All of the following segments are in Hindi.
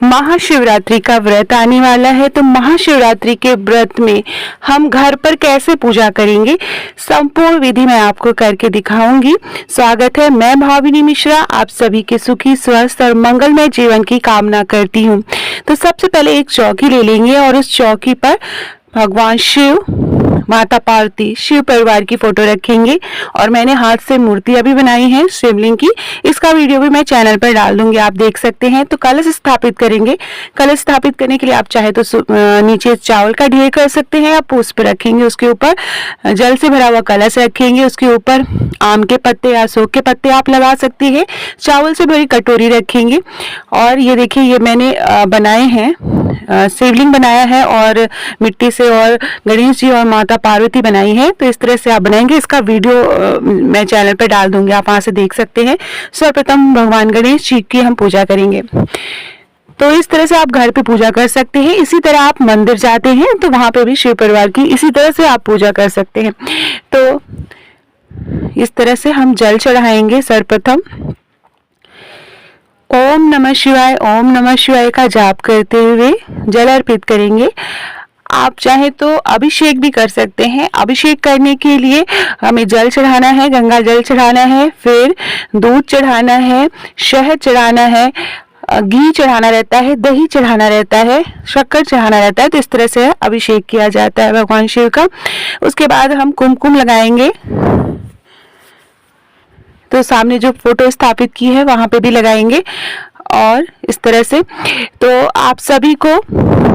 महाशिवरात्रि का व्रत आने वाला है, तो महाशिवरात्रि के व्रत में हम घर पर कैसे पूजा करेंगे, संपूर्ण विधि मैं आपको करके दिखाऊंगी। स्वागत है, मैं भाविनी मिश्रा आप सभी के सुखी स्वस्थ और मंगलमय जीवन की कामना करती हूँ। तो सबसे पहले एक चौकी ले लेंगे और उस चौकी पर भगवान शिव, माता पार्वती, शिव परिवार की फोटो रखेंगे और मैंने हाथ से मूर्तियां भी बनाई हैं शिवलिंग की। इसका वीडियो भी मैं चैनल पर डाल दूंगी, आप देख सकते हैं। तो कलश स्थापित करेंगे। कलश स्थापित करने के लिए आप चाहे तो नीचे चावल का ढेर कर सकते हैं या पुष्प रखेंगे, उसके ऊपर जल से भरा हुआ कलश रखेंगे, उसके ऊपर आम के पत्ते या अशोक के पत्ते आप लगा सकते हैं। चावल से भरी कटोरी रखेंगे और ये देखिए, ये मैंने बनाए हैं, शिवलिंग बनाया है और मिट्टी से, और गणेश जी और माता पार्वती बनाई है। तो इस तरह से आप बनाएंगे। इसका वीडियो मैं चैनल पर डाल दूंगी, आप वहां से देख सकते हैं। सर्वप्रथम भगवान गणेश जी की हम पूजा करेंगे। तो इस तरह से आप घर पे पूजा कर सकते हैं। इसी तरह आप मंदिर जाते हैं तो वहां पे भी शिव परिवार की इसी तरह से आप पूजा कर सकते हैं। तो इस तरह से हम जल चढ़ाएंगे। सर्वप्रथम ओम नमः शिवाय, ओम नमः शिवाय का जाप करते हुए जल अर्पित करेंगे। आप चाहे तो अभिषेक भी कर सकते हैं। अभिषेक करने के लिए हमें जल चढ़ाना है, गंगा जल चढ़ाना है, फिर दूध चढ़ाना है, शहद चढ़ाना है, घी चढ़ाना रहता है, दही चढ़ाना रहता है, शक्कर चढ़ाना रहता है। तो इस तरह से अभिषेक किया जाता है भगवान शिव का। उसके बाद हम कुमकुम लगाएंगे। तो सामने जो फोटो स्थापित की है वहां पे भी लगाएंगे और इस तरह से। तो आप सभी को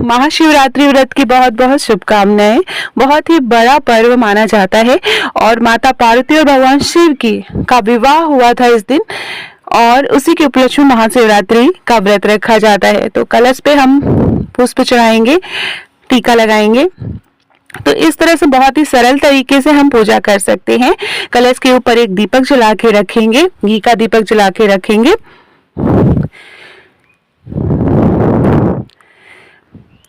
महाशिवरात्रि व्रत की बहुत बहुत शुभकामनाएं। बहुत ही बड़ा पर्व माना जाता है और माता पार्वती और भगवान शिव की का विवाह हुआ था इस दिन, और उसी के उपलक्ष्य में महाशिवरात्रि का व्रत रखा जाता है। तो कलश पे हम पुष्प चढ़ाएंगे, टीका लगाएंगे। तो इस तरह से बहुत ही सरल तरीके से हम पूजा कर सकते हैं। कलश के ऊपर एक दीपक जला के रखेंगे, घी का दीपक जला के रखेंगे।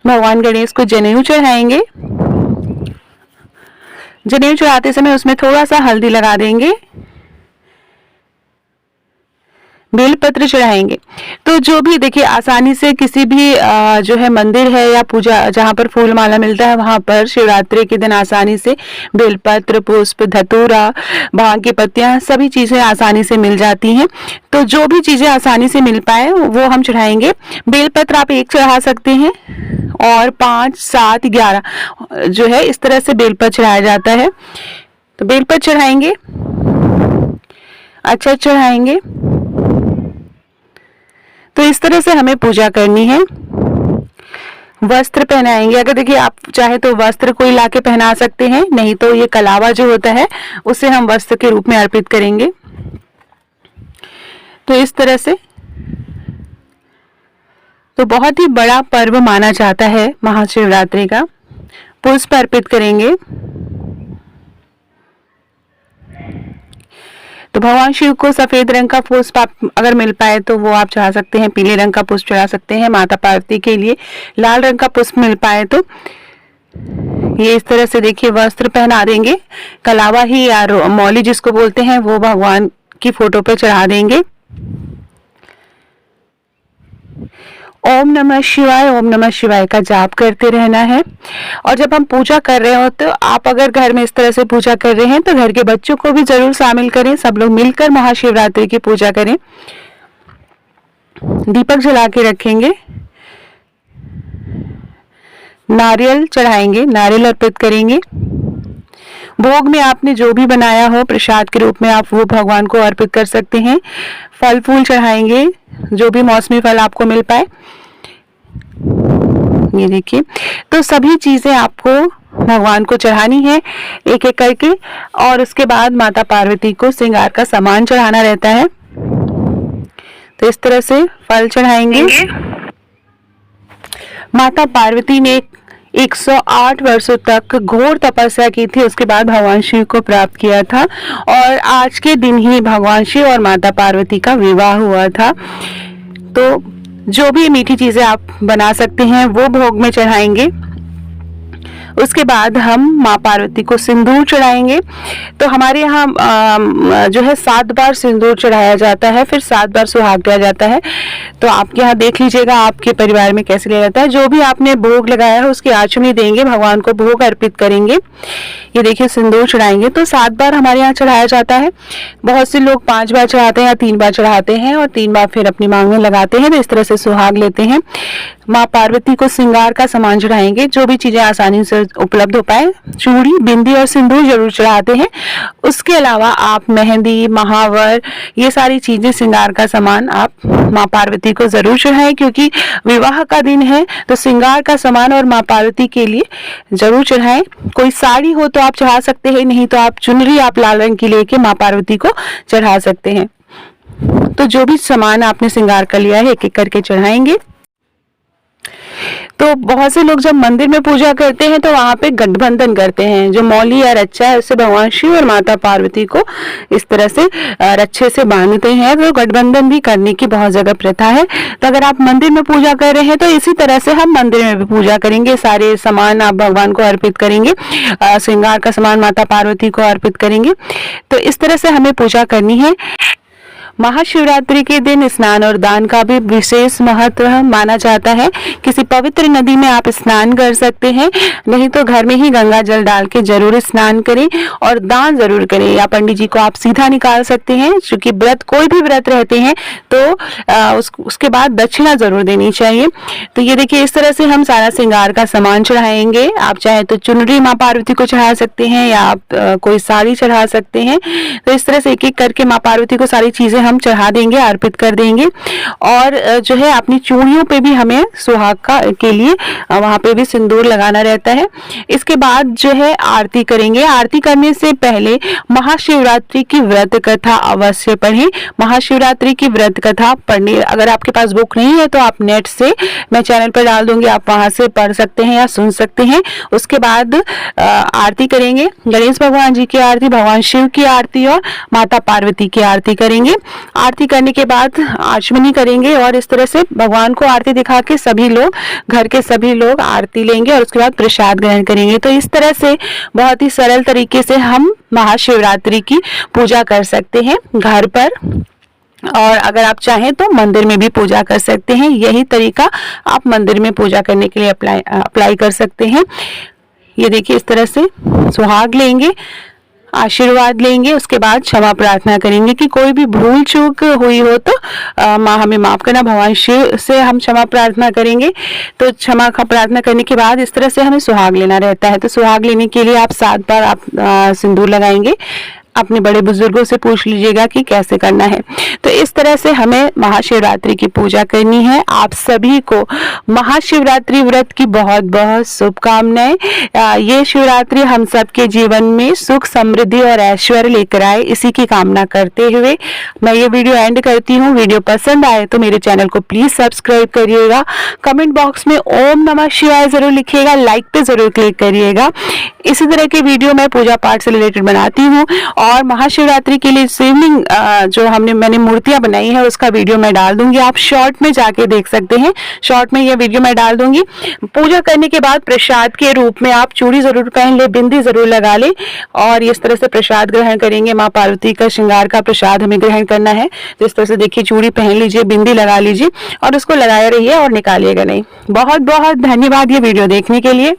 भगवान गणेश को जनेऊ चढ़ाएंगे। जनेऊ चढ़ाते समय उसमें थोड़ा सा हल्दी लगा देंगे। बेलपत्र चढ़ाएंगे। तो जो भी देखिए, आसानी से किसी भी जो है मंदिर है या पूजा जहाँ पर फूल माला मिलता है वहां पर शिवरात्रि के दिन आसानी से बेलपत्र, पुष्प, धतूरा, भांग की पत्तियां, सभी चीजें आसानी से मिल जाती हैं। तो जो भी चीजें आसानी से मिल पाए वो हम चढ़ाएंगे। बेलपत्र आप एक चढ़ा सकते हैं और 5, 7, 11 जो है इस तरह से बेलपत्र चढ़ाया जाता है। तो बेलपत्र चढ़ाएंगे, अच्छा चढ़ाएंगे। तो इस तरह से हमें पूजा करनी है। वस्त्र पहनाएंगे। अगर देखिए आप चाहे तो वस्त्र कोई लाके पहना सकते हैं, नहीं तो ये कलावा जो होता है उसे हम वस्त्र के रूप में अर्पित करेंगे। तो इस तरह से तो बहुत ही बड़ा पर्व माना जाता है महाशिवरात्रि का। पुष्प अर्पित करेंगे। तो भगवान शिव को सफेद रंग का पुष्प आप अगर मिल पाए तो वो आप चढ़ा सकते हैं, पीले रंग का पुष्प चढ़ा सकते हैं। माता पार्वती के लिए लाल रंग का पुष्प मिल पाए तो ये इस तरह से देखिए वस्त्र पहना देंगे। कलावा ही या मौली जिसको बोलते हैं वो भगवान की फोटो पे चढ़ा देंगे। ओम नमः शिवाय, ओम नमः शिवाय का जाप करते रहना है। और जब हम पूजा कर रहे हो तो आप अगर घर में इस तरह से पूजा कर रहे हैं तो घर के बच्चों को भी जरूर शामिल करें। सब लोग मिलकर महाशिवरात्रि की पूजा करें। दीपक जला के रखेंगे। नारियल चढ़ाएंगे, नारियल अर्पित करेंगे। भोग में आपने जो भी बनाया हो प्रसाद के रूप में आप वो भगवान को अर्पित कर सकते हैं। फल फूल चढ़ाएंगे, जो भी मौसमी फल आपको मिल पाए। ये देखिए, तो सभी चीजें आपको भगवान को चढ़ानी है एक एक करके। और उसके बाद माता पार्वती को श्रृंगार का सामान चढ़ाना रहता है। तो इस तरह से फल चढ़ाएंगे। माता पार्वती ने 108 वर्षों तक घोर तपस्या की थी, उसके बाद भगवान शिव को प्राप्त किया था और आज के दिन ही भगवान शिव और माता पार्वती का विवाह हुआ था। तो जो भी मीठी चीजें आप बना सकते हैं वो भोग में चढ़ाएंगे। उसके बाद हम माँ पार्वती को सिंदूर चढ़ाएंगे। तो हमारे यहाँ जो है 7 बार सिंदूर चढ़ाया जाता है, फिर 7 बार सुहाग दिया जाता है। तो आपके यहाँ देख लीजिएगा आपके परिवार में कैसे लिया जाता है। जो भी आपने भोग लगाया है उसकी आचमनी देंगे, भगवान को भोग अर्पित करेंगे। ये देखिए सिंदूर चढ़ाएंगे तो 7 बार हमारे यहाँ चढ़ाया जाता है। बहुत से लोग 5 बार चढ़ाते हैं या 3 बार चढ़ाते हैं और 3 बार फिर अपनी मांग में लगाते हैं। तो इस तरह से सुहाग लेते हैं। माँ पार्वती को श्रृंगार का सामान चढ़ाएंगे, जो भी चीजें आसानी से उपलब्ध हो पाए। चूड़ी, बिंदी और सिंदूर जरूर चढ़ाते हैं। उसके अलावा आप मेहंदी, महावर, ये सारी चीजें, श्रृंगार का सामान आप माँ पार्वती को जरूर चढ़ाएं, क्योंकि विवाह का दिन है। तो श्रृंगार का सामान और माँ पार्वती के लिए जरूर चढ़ाएं। कोई साड़ी हो तो आप चढ़ा सकते हैं, नहीं तो आप चुनरी आप लाल रंग की लेके माँ पार्वती को चढ़ा सकते हैं। तो जो भी सामान आपने श्रृंगार कर लिया है एक एक करके चढ़ाएंगे। तो बहुत से लोग जब मंदिर में पूजा करते हैं तो वहां पे गठबंधन करते हैं। जो मौली या रच्छा है उससे भगवान शिव और माता पार्वती को इस तरह से रच्छे से बांधते हैं। तो गठबंधन भी करने की बहुत जगह प्रथा है। तो अगर आप मंदिर में पूजा कर रहे हैं तो इसी तरह से हम मंदिर में भी पूजा करेंगे। सारे सामान आप भगवान को अर्पित करेंगे, श्रृंगार का सामान माता पार्वती को अर्पित करेंगे। तो इस तरह से हमें पूजा करनी है। महाशिवरात्रि के दिन स्नान और दान का भी विशेष महत्व माना जाता है। किसी पवित्र नदी में आप स्नान कर सकते हैं, नहीं तो घर में ही गंगा जल डाल के जरूर स्नान करें और दान जरूर करें। या पंडित जी को आप सीधा निकाल सकते हैं, क्योंकि व्रत, कोई भी व्रत रहते हैं तो उसके बाद दक्षिणा जरूर देनी चाहिए। तो ये देखिए इस तरह से हम सारा श्रृंगार का सामान चढ़ाएंगे। आप चाहे तो चुनरी माँ पार्वती को चढ़ा सकते हैं या आप कोई साड़ी चढ़ा सकते हैं। तो इस तरह से एक एक करके माँ पार्वती को सारी चीजें हम चढ़ा देंगे, अर्पित कर देंगे। और जो है अपनी चूड़ियों पे भी हमें सुहाग के लिए वहां पे भी सिंदूर लगाना रहता है। इसके बाद जो है आरती करेंगे। आरती करने से पहले महाशिवरात्रि की व्रत कथा अवश्य पढ़ें। महाशिवरात्रि की व्रत कथा पढ़ने, अगर आपके पास बुक नहीं है तो आप नेट से, मैं चैनल पर डाल दूंगी, आप वहां से पढ़ सकते हैं या सुन सकते हैं। उसके बाद आरती करेंगे। गणेश भगवान जी की आरती, भगवान शिव की आरती और माता पार्वती की आरती करेंगे। आरती करने के बाद आचमनी करेंगे और इस तरह से भगवान को आरती दिखा के सभी लोग, घर के सभी लोग आरती लेंगे और उसके बाद प्रसाद ग्रहण करेंगे। तो इस तरह से बहुत ही सरल तरीके से हम महाशिवरात्रि की पूजा कर सकते हैं घर पर, और अगर आप चाहें तो मंदिर में भी पूजा कर सकते हैं। यही तरीका आप मंदिर में पूजा करने के लिए अप्लाई कर सकते हैं। ये देखिए इस तरह से सुहाग लेंगे, आशीर्वाद लेंगे, उसके बाद क्षमा प्रार्थना करेंगे कि कोई भी भूल चूक हुई हो तो माँ हमें माफ करना, भगवान शिव से हम क्षमा प्रार्थना करेंगे। तो क्षमा का प्रार्थना करने के बाद इस तरह से हमें सुहाग लेना रहता है। तो सुहाग लेने के लिए आप 7 बार आप सिंदूर लगाएंगे। अपने बड़े बुजुर्गों से पूछ लीजिएगा कि कैसे करना है। तो इस तरह से हमें महाशिवरात्रि की पूजा करनी है। आप सभी को महाशिवरात्रि व्रत की बहुत बहुत शुभकामनाएं। ये शिवरात्रि हम सबके जीवन में सुख, समृद्धि और ऐश्वर्य लेकर आए, इसी की कामना करते हुए मैं ये वीडियो एंड करती हूँ। वीडियो पसंद आए तो मेरे चैनल को प्लीज सब्सक्राइब करिएगा। कमेंट बॉक्स में ओम नमः शिवाय जरूर लिखिएगा, लाइक पे जरूर क्लिक करिएगा। इसी तरह के वीडियो मैं पूजा पाठ से रिलेटेड बनाती हूँ। और महाशिवरात्रि के लिए शिवलिंग जो मैंने मूर्तियां बनाई है उसका वीडियो मैं डाल दूंगी, आप शॉर्ट में जाके देख सकते हैं। शॉर्ट में ये वीडियो मैं डाल दूंगी। पूजा करने के बाद प्रसाद के रूप में आप चूड़ी जरूर पहन ले, बिंदी जरूर लगा ले और इस तरह से प्रसाद ग्रहण करेंगे। माँ पार्वती का श्रृंगार का प्रसाद हमें ग्रहण करना है। तो इस तरह से देखिए चूड़ी पहन लीजिए, बिंदी लगा लीजिए और उसको लगाए रहिए और निकालिएगा नहीं। बहुत बहुत धन्यवाद ये वीडियो देखने के लिए।